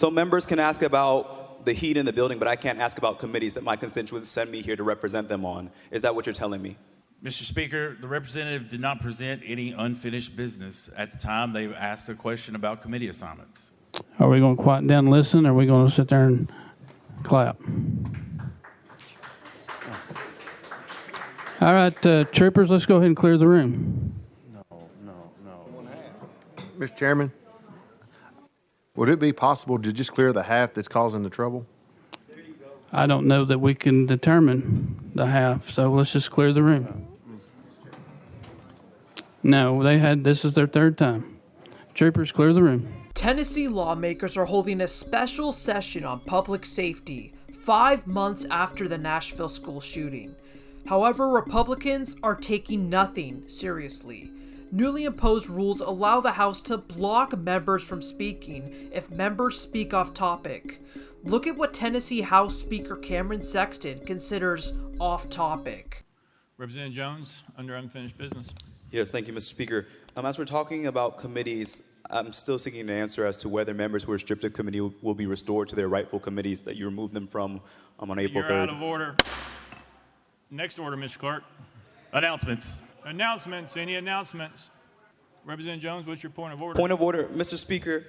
So members can ask about the heat in the building, but I can't ask about committees that my constituents send me here to represent them on. Is that what you're telling me? Mr. Speaker, the representative did not present any unfinished business at the time they asked a question about committee assignments. Are we going to quiet down and listen, or are we going to sit there and clap? All right, troopers, let's go ahead and clear the room. No. Mr. Chairman, would it be possible to just clear the half that's causing the trouble? I don't know that we can determine the half, so let's just clear the room. No, this is their third time. Troopers, clear the room. Tennessee lawmakers are holding a special session on public safety 5 months after the Nashville school shooting. However, Republicans are taking nothing seriously. Newly imposed rules allow the House to block members from speaking if members speak off topic. Look at what Tennessee House Speaker Cameron Sexton considers off topic. Representative Jones, under unfinished business. Yes, thank you, Mr. Speaker. As we're talking about committees, I'm still seeking an answer as to whether members who are stripped of committee will be restored to their rightful committees that you removed them from on April 3rd. You're out of order. Next order, Mr. Clerk. Announcements. Announcements. Any announcements? Representative Jones, what's your point of order? Point of order, Mr. Speaker.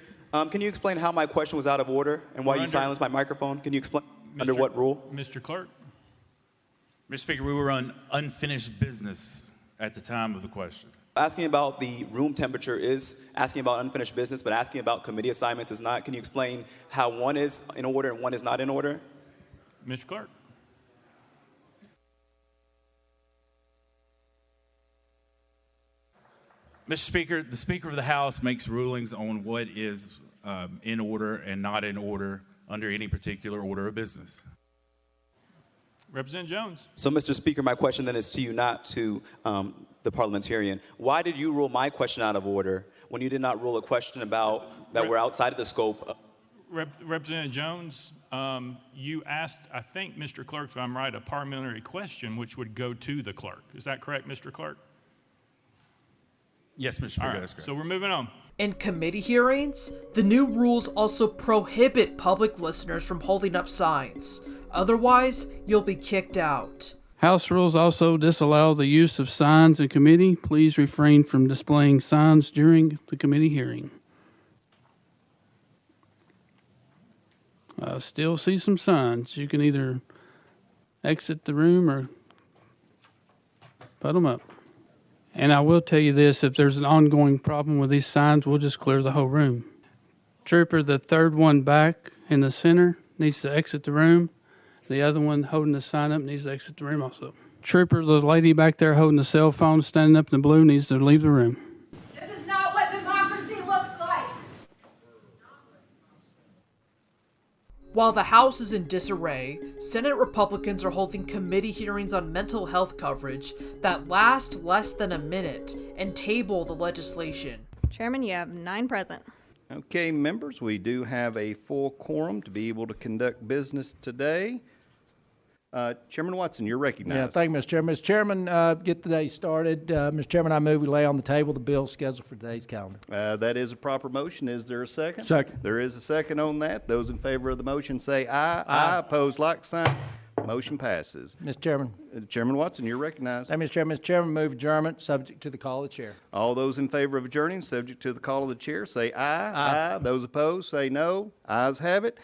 Can you explain how my question was out of order and why you silenced my microphone? Can you explain under what rule? Mr. Clerk. Mr. Speaker, we were on unfinished business at the time of the question. Asking about the room temperature is asking about unfinished business, but asking about committee assignments is not. Can you explain how one is in order and one is not in order? Mr. Clerk. Mr. Speaker, the Speaker of the House makes rulings on what is in order and not in order under any particular order of business. Representative Jones. So, Mr. Speaker, my question then is to you, not to the parliamentarian. Why did you rule my question out of order when you did not rule a question about that were outside of the scope? Representative Jones, you asked, I think, Mr. Clerk, if I'm right, a parliamentary question which would go to the clerk. Is that correct, Mr. Clerk? Yes, Mr. Speaker, that's correct. So we're moving on. In committee hearings, the new rules also prohibit public listeners from holding up signs. Otherwise, you'll be kicked out. House rules also disallow the use of signs in committee. Please refrain from displaying signs during the committee hearing. I still see some signs. You can either exit the room or put them up. And I will tell you this, if there's an ongoing problem with these signs, we'll just clear the whole room. Trooper, the third one back in the center needs to exit the room. The other one holding the sign up needs to exit the room also. Trooper, the lady back there holding the cell phone standing up in the blue needs to leave the room. This is not what democracy looks like. While the House is in disarray, Senate Republicans are holding committee hearings on mental health coverage that last less than a minute and table the legislation. Chairman, you have 9 present. Okay, members, we do have a full quorum to be able to conduct business today. Chairman Watson, you're recognized. Yeah, thank you, Mr. Chairman. Mr. Chairman, get the day started. Mr. Chairman, I move we lay on the table the bill scheduled for today's calendar. That is a proper motion. Is there a second? Second. There is a second on that. Those in favor of the motion say aye. Aye. Opposed, like sign. Motion passes. Mr. Chairman. Chairman Watson, you're recognized. Thank you, Mr. Chairman. Mr. Chairman, move adjournment subject to the call of the chair. All those in favor of adjourning, subject to the call of the chair, say aye. Aye. Those opposed, say no. Ayes have it.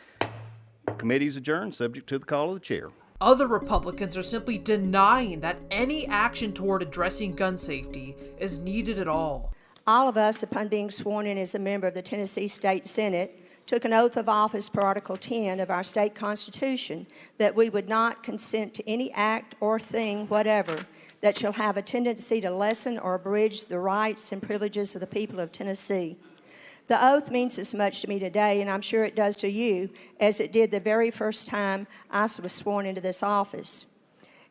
Committee's adjourned, subject to the call of the chair. Other Republicans are simply denying that any action toward addressing gun safety is needed at all. All of us, upon being sworn in as a member of the Tennessee State Senate, took an oath of office per Article 10 of our state constitution that we would not consent to any act or thing whatever that shall have a tendency to lessen or abridge the rights and privileges of the people of Tennessee. The oath means as much to me today, and I'm sure it does to you, as it did the very first time I was sworn into this office.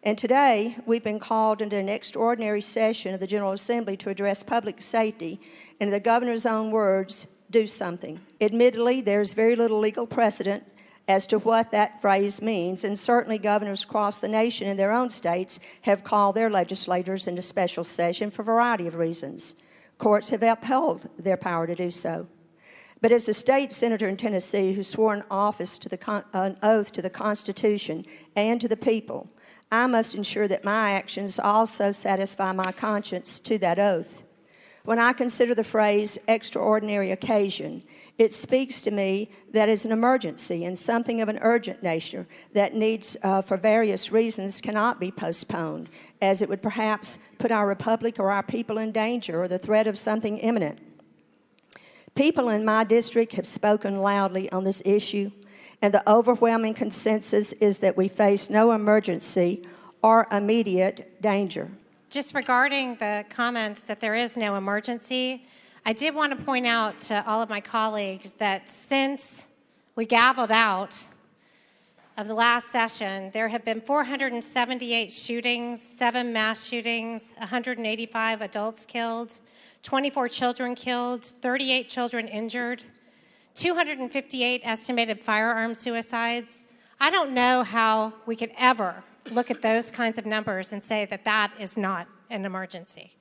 And today, we've been called into an extraordinary session of the General Assembly to address public safety, and in the governor's own words, do something. Admittedly, there's very little legal precedent as to what that phrase means, and certainly governors across the nation in their own states have called their legislators into special session for a variety of reasons. Courts have upheld their power to do so. But as a state senator in Tennessee who swore an oath to the Constitution and to the people, I must ensure that my actions also satisfy my conscience to that oath. When I consider the phrase extraordinary occasion, it speaks to me that is an emergency and something of an urgent nature that needs, for various reasons, cannot be postponed, as it would perhaps put our republic or our people in danger or the threat of something imminent. People in my district have spoken loudly on this issue, and the overwhelming consensus is that we face no emergency or immediate danger. Just regarding the comments that there is no emergency, I did want to point out to all of my colleagues that since we gavelled out of the last session, there have been 478 shootings, 7 mass shootings, 185 adults killed, 24 children killed, 38 children injured, 258 estimated firearm suicides. I don't know how we could ever look at those kinds of numbers and say that that is not an emergency.